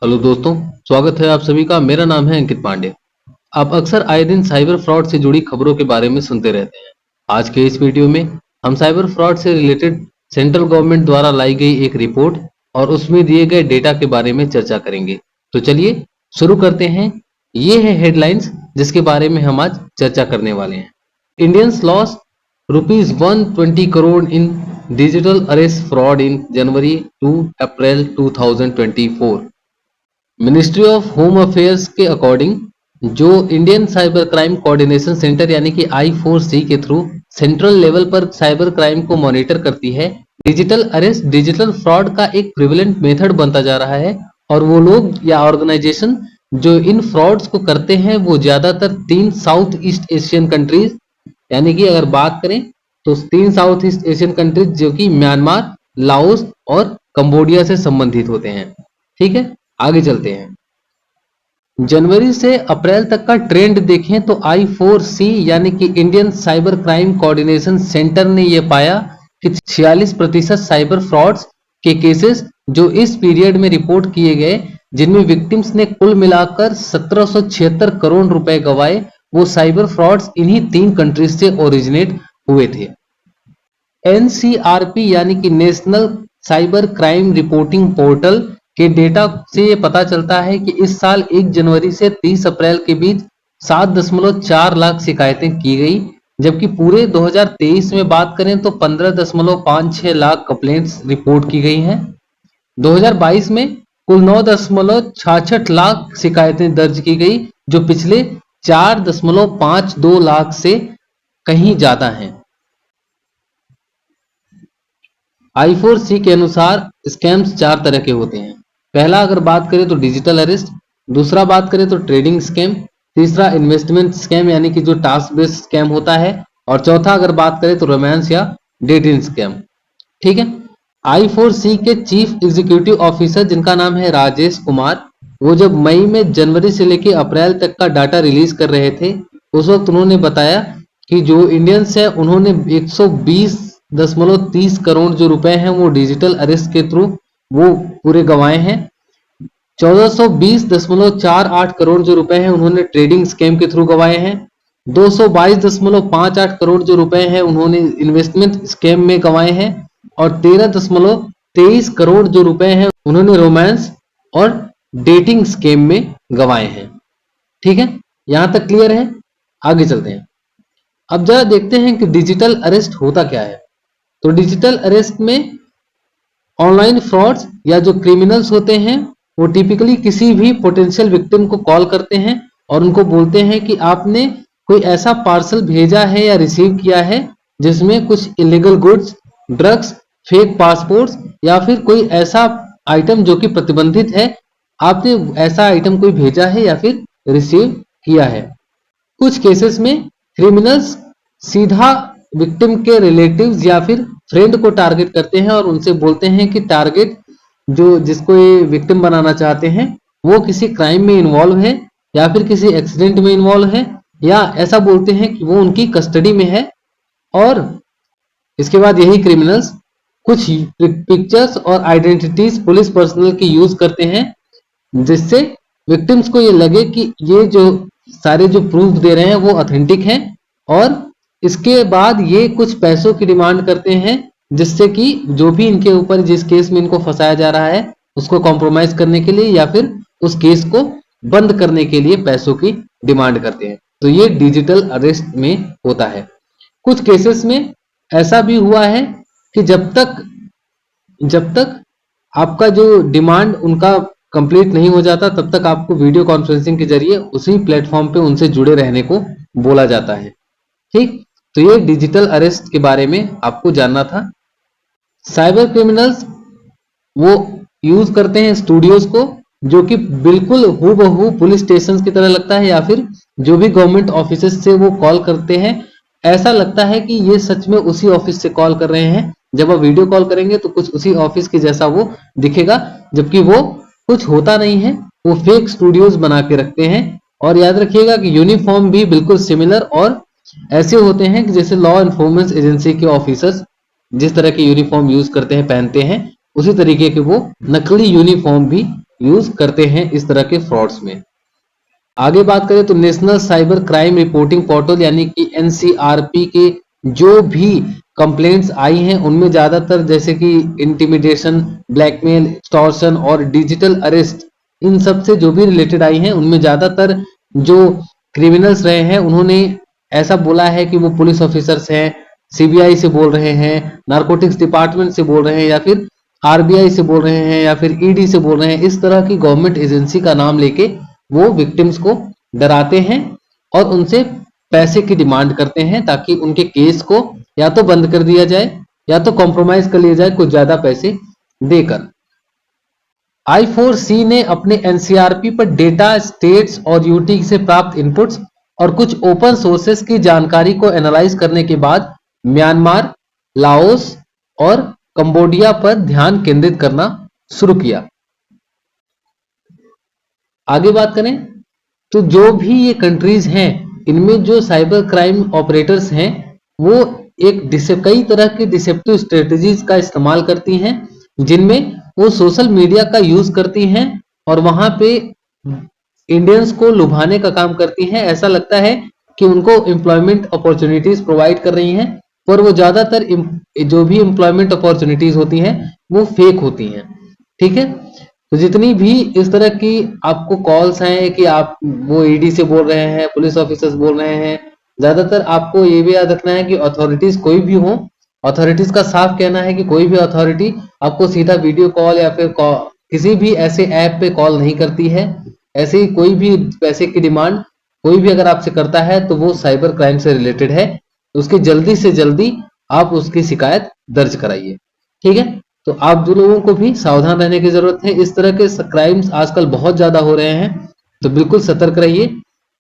Hello दोस्तों, स्वागत है आप सभी का। मेरा नाम है अंकित पांडे। आप अक्सर आए दिन साइबर फ्रॉड से जुड़ी खबरों के बारे में सुनते रहते हैं। आज के इस वीडियो में हम साइबर फ्रॉड से रिलेटेड सेंट्रल गवर्नमेंट द्वारा लाई गई एक रिपोर्ट और उसमें दिए गए डेटा के बारे में चर्चा करेंगे। तो चलिए शुरू करते हैं। ये है हेडलाइंस जिसके बारे में हम आज चर्चा करने वाले हैं। Indians loss rupees 120 crore in digital arrest fraud in January to April 2024। Ministry of home affairs के अकॉर्डिंग जो Indian cyber crime coordination centre यानी कि I4C के थ्रू सेंट्रल लेवल पर साइबर क्राइम को मॉनिटर करती है, डिजिटल अरेस्ट डिजिटल फ्रॉड का एक प्रिवेलेंट मेथड बनता जा रहा है। और वो लोग या ऑर्गेनाइजेशन जो इन फ्रॉड्स को करते हैं वो ज्यादातर 3 साउथ ईस्ट एशियन कंट्रीज, यानी कि अगर बात करें तो 3 साउथ ईस्ट एशियन कंट्रीज जो कि म्यांमार, लाओस और कंबोडिया से संबंधित होते हैं। ठीक है, आगे चलते हैं। जनवरी से अप्रैल तक का ट्रेंड देखें तो I4C यानी कि Indian cyber crime coordination centre ने यह पाया कि 46% साइबर फ्रॉड्स के केसेस जो इस पीरियड में रिपोर्ट किए गए, जिनमें विक्टिम्स ने कुल मिलाकर 1776 करोड़ रुपए गंवाए, वो साइबर फ्रॉड्स इन्हीं 3 कंट्रीज से ओरिजिनेट हुए थे। NCRP यानी कि national cyber crime reporting portal के डेटा से ये पता चलता है कि इस साल 1 जनवरी से 30 अप्रैल के बीच 7.4 लाख शिकायतें की गई, जबकि पूरे 2023 में बात करें तो 15.56 लाख कंप्लेंट्स रिपोर्ट की गई हैं। 2022 में कुल 9.66 लाख शिकायतें दर्ज की गई, जो पिछले 4.52 लाख से कहीं ज्यादा हैं। I4C के अनुसार स्कैम्स 4 तरह के होते हैं। पहला अगर बात करें तो डिजिटल अरेस्ट, दूसरा बात करें तो ट्रेडिंग स्कैम, तीसरा इन्वेस्टमेंट स्कैम यानी कि जो टास्क बेस्ड स्कैम होता है, और चौथा अगर बात करें तो रोमांस या डेटिंग स्कैम। ठीक है, I4C के चीफ एग्जीक्यूटिव ऑफिसर जिनका नाम है राजेश कुमार, वो जब मई में जनवरी से लेकर अप्रैल तक का डाटा रिलीज कर रहे थे, उस वक्त उन्होंने बताया कि जो इंडियंस है उन्होंने 120.30 करोड़ जो रुपए हैं वो डिजिटल अरेस्ट के थ्रू वो पूरे गंवाए हैं। 1420.48 करोड़ जो रुपए हैं उन्होंने ट्रेडिंग स्कैम के थ्रू गंवाए हैं। 222.58 करोड़ जो रुपए हैं उन्होंने इन्वेस्टमेंट स्कैम में गंवाए हैं, और 13.23 करोड़ जो रुपए हैं उन्होंने रोमांस और डेटिंग स्कैम में गंवाए हैं। ठीक है, यहां तक क्लियर है। आगे चलते हैं। अब जरा देखते हैं कि डिजिटल अरेस्ट होता क्या है। तो डिजिटल अरेस्ट में ऑनलाइन फ्रॉड्स या जो क्रिमिनल्स होते हैं वो टिपिकली किसी भी पोटेंशियल विक्टिम को कॉल करते हैं और उनको बोलते हैं कि आपने कोई ऐसा पार्सल भेजा है या रिसीव किया है जिसमें कुछ illegal goods, drugs, fake passports या फिर कोई ऐसा आइटम जो कि प्रतिबंधित है, आपने ऐसा आइटम कोई भेजा है या फिर रिसीव किया है। कुछ केसेस में क्रिमिनल्स सीधा विक्टिम के रिलेटिव्स या फिर फ्रेंड को टारगेट करते हैं और उनसे बोलते हैं कि टारगेट जो जिसको ये विक्टिम बनाना चाहते हैं वो किसी क्राइम में इन्वॉल्व है या फिर किसी एक्सीडेंट में इन्वॉल्व है, या ऐसा बोलते हैं कि वो उनकी कस्टडी में है। और इसके बाद यही क्रिमिनल्स कुछ पिक्चर्स और आइडेंटिटीज पुलिस पर्सनल की यूज करते हैं, जिससे विक्टिम्स को ये लगे कि ये जो सारे जो प्रूफ दे रहे हैं वो ऑथेंटिक हैं, और इसके बाद ये कुछ पैसों की डिमांड करते हैं, जिससे कि जो भी इनके ऊपर जिस केस में इनको फंसाया जा रहा है उसको कॉम्प्रोमाइज करने के लिए या फिर उस केस को बंद करने के लिए पैसों की डिमांड करते हैं। तो ये डिजिटल अरेस्ट में होता है। कुछ केसेस में ऐसा भी हुआ है कि जब तक आपका जो डिमांड उनका कंप्लीट नहीं हो जाता तब तक आपको वीडियो कॉन्फ्रेंसिंग के जरिए उसी प्लेटफॉर्म पे उनसे जुड़े रहने को बोला जाता है। ठीक, तो ये डिजिटल अरेस्ट के बारे में आपको जानना था। साइबर क्रिमिनल्स वो यूज करते हैं स्टूडियोज को, जो कि बिल्कुल हूबहू पुलिस स्टेशन की तरह लगता है, या फिर जो भी गवर्नमेंट ऑफिस से वो कॉल करते हैं ऐसा लगता है कि ये सच में उसी ऑफिस से कॉल कर रहे हैं। जब आप वीडियो कॉल करेंगे तो कुछ उसी ऑफिस के जैसा वो दिखेगा, जबकि वो कुछ होता नहीं है, वो फेक स्टूडियोज बना के रखते हैं। और याद रखिएगा कि यूनिफॉर्म भी बिल्कुल सिमिलर और ऐसे होते हैं कि जैसे लॉ एनफोर्समेंट एजेंसी के ऑफिसर्स जिस तरह के यूनिफॉर्म यूज करते हैं, पहनते हैं, उसी तरीके के वो नकली यूनिफॉर्म भी यूज करते हैं इस तरह के फ्रॉड्स में। आगे बात करें तो national cyber crime reporting portal यानी कि एनसीआरपी के जो भी कंप्लेंट्स आई हैं उनमें ज्यादातर जैसे कि इंटिमिडेशन, ब्लैकमेल, एक्सटॉर्शन और डिजिटल अरेस्ट, इन सब से जो भी रिलेटेड आई हैं उनमें ज्यादातर जो क्रिमिनल्स रहे हैं उन्होंने ऐसा बोला है कि वो पुलिस ऑफिसर्स हैं, सीबीआई से बोल रहे हैं, नारकोटिक्स डिपार्टमेंट से बोल रहे हैं, या फिर आरबीआई से बोल रहे हैं, या फिर ईडी से बोल रहे हैं। इस तरह की गवर्नमेंट एजेंसी का नाम लेके वो विक्टिम्स को डराते हैं और उनसे पैसे की डिमांड करते हैं ताकि उनके केस को या तो बंद कर दिया जाए या तो कॉम्प्रोमाइज कर लिया जाए कुछ ज्यादा पैसे देकर। I4C ने अपने एनसीआरपी पर डेटा, स्टेट्स और यूटी से प्राप्त इनपुट्स और कुछ ओपन सोर्सेस की जानकारी को एनालाइज करने के बाद म्यांमार, लाओस और कंबोडिया पर ध्यान केंद्रित करना शुरू किया। आगे बात करें तो जो भी ये कंट्रीज हैं इनमें जो साइबर क्राइम ऑपरेटर्स हैं वो कई तरह की डिसेप्टिव स्ट्रेटजीज का इस्तेमाल करती हैं, जिनमें वो सोशल मीडिया का यूज करती हैं और वहां पे इंडियंस को लुभाने का काम करती हैं। ऐसा लगता है कि उनको एम्प्लॉयमेंट अपॉर्चुनिटीज प्रोवाइड कर रही हैं, पर वो ज्यादातर जो भी एम्प्लॉयमेंट अपॉर्चुनिटीज होती हैं वो फेक होती हैं। ठीक है, तो जितनी भी इस तरह की आपको कॉल्स हैं कि आप वो ईडी से बोल रहे हैं, पुलिस ऑफिसर्स बोल रहे हैं, ज्यादातर आपको ये भी याद रखना है कि अथॉरिटीज कोई भी हो, अथॉरिटीज का साफ कहना है कि कोई भी अथॉरिटी आपको सीधा वीडियो कॉल या फिर किसी भी ऐसे ऐप पे कॉल नहीं करती है। ऐसे ही कोई भी पैसे की डिमांड कोई भी अगर आपसे करता है तो वो साइबर क्राइम से रिलेटेड है, तो उसकी जल्दी से जल्दी आप उसकी शिकायत दर्ज कराइए। ठीक है, तो आप जो लोगों को भी सावधान रहने की जरूरत है। इस तरह के क्राइम्स आजकल बहुत ज्यादा हो रहे हैं, तो बिल्कुल सतर्क रहिए।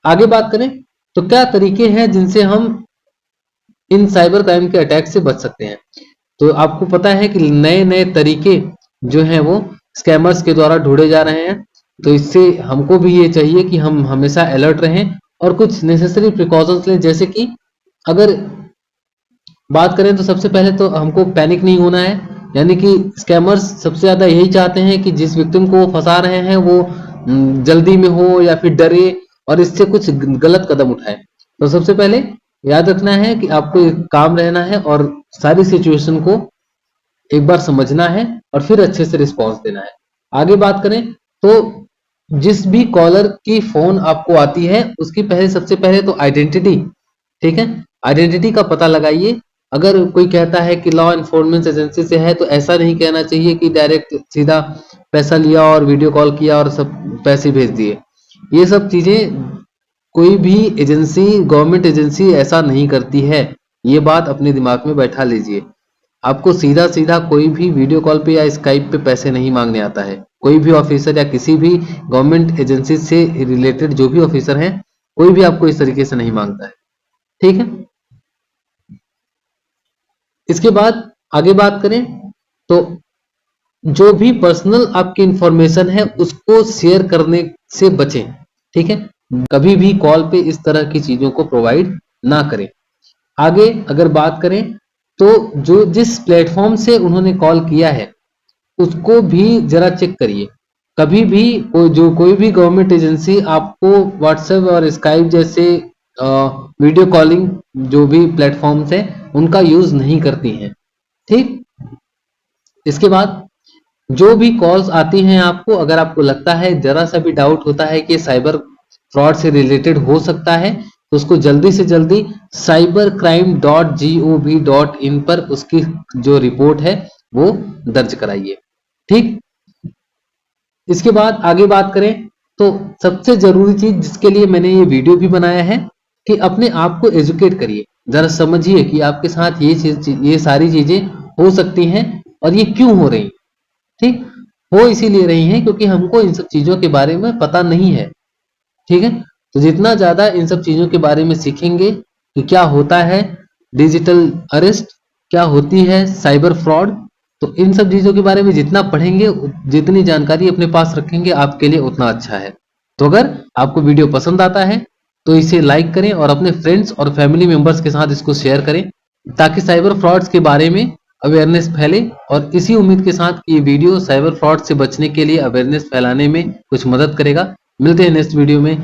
आगे बात करें तो क्या तरीके हैं जिनसे हम इन साइबर क्राइम के अटैक से बच सकते हैं। तो आपको पता है कि नए नए तरीके जो हैं वो स्कैमर्स के द्वारा ढूंढे जा रहे हैं, तो इससे हमको भी ये चाहिए कि हम हमेशा अलर्ट रहें और कुछ नेसेसरी प्रिकॉशंस लें। जैसे कि अगर बात करें तो सबसे पहले तो हमको पैनिक नहीं होना है, यानी कि स्कैमर्स सबसे ज्यादा यही चाहते हैं कि जिस विक्टिम को वो फंसा रहे हैं वो जल्दी में हो या फिर डरे और इससे कुछ गलत कदम उठाए। तो सबसे पहले याद रखना है कि आपको काम रहना है और सारी सिचुएशन को एक बार समझना है और फिर अच्छे से रिस्पॉन्स देना है। आगे बात करें तो जिस भी कॉलर की फोन आपको आती है उसकी सबसे पहले तो आइडेंटिटी, ठीक है, आइडेंटिटी का पता लगाइए। अगर कोई कहता है कि लॉ एनफोर्समेंट एजेंसी से है तो ऐसा नहीं कहना चाहिए कि डायरेक्ट सीधा पैसा लिया और वीडियो कॉल किया और सब पैसे भेज दिए। ये सब चीजें कोई भी एजेंसी, गवर्नमेंट एजेंसी ऐसा नहीं करती है, ये बात अपने दिमाग में बैठा लीजिए। आपको सीधा सीधा कोई भी वीडियो कॉल पे या स्काइप पे पैसे नहीं मांगने आता है। कोई भी ऑफिसर या किसी भी गवर्नमेंट एजेंसी से रिलेटेड जो भी ऑफिसर हैं कोई भी आपको इस तरीके से नहीं मांगता है। ठीक है, इसके बाद आगे बात करें तो जो भी पर्सनल आपकी इंफॉर्मेशन है उसको शेयर करने से बचें। ठीक है, कभी भी कॉल पे इस तरह की चीजों को प्रोवाइड ना करें। आगे अगर बात करें तो जो जिस प्लेटफॉर्म से उन्होंने कॉल किया है उसको भी जरा चेक करिए। कभी भी कोई भी गवर्नमेंट एजेंसी आपको व्हाट्सएप और स्काइप जैसे वीडियो कॉलिंग जो भी प्लेटफॉर्म्स है उनका यूज नहीं करती हैं। ठीक, इसके बाद जो भी कॉल्स आती हैं आपको, अगर आपको लगता है जरा सा भी डाउट होता है कि साइबर फ्रॉड से रिलेटेड हो सकता है तो उसको जल्दी से जल्दी cybercrime.gov.in पर उसकी जो रिपोर्ट है वो दर्ज कराइए। ठीक, इसके बाद आगे बात करें तो सबसे जरूरी चीज जिसके लिए मैंने ये वीडियो भी बनाया है कि अपने आप को एजुकेट करिए, जरा समझिए कि आपके साथ ये सारी चीजें हो सकती हैं और ये क्यों हो रही। ठीक, हो इसीलिए रही हैं क्योंकि हमको इन सब चीजों के बारे में पता नहीं है। ठीक है, तो जितना ज्यादा इन सब चीजों के बारे में सीखेंगे कि क्या होता है डिजिटल अरेस्ट, क्या होती है साइबर फ्रॉड, तो इन सब चीजों के बारे में जितना पढ़ेंगे, जितनी जानकारी अपने पास रखेंगे आपके लिए उतना अच्छा है। तो अगर आपको वीडियो पसंद आता है तो इसे लाइक करें और अपने फ्रेंड्स और फैमिली मेंबर्स के साथ इसको शेयर करें ताकि साइबर फ्रॉड्स के बारे में अवेयरनेस फैले। और इसी उम्मीद के साथ कि ये वीडियो साइबर फ्रॉड से बचने के लिए अवेयरनेस फैलाने में कुछ मदद करेगा। मिलते हैं नेक्स्ट वीडियो में।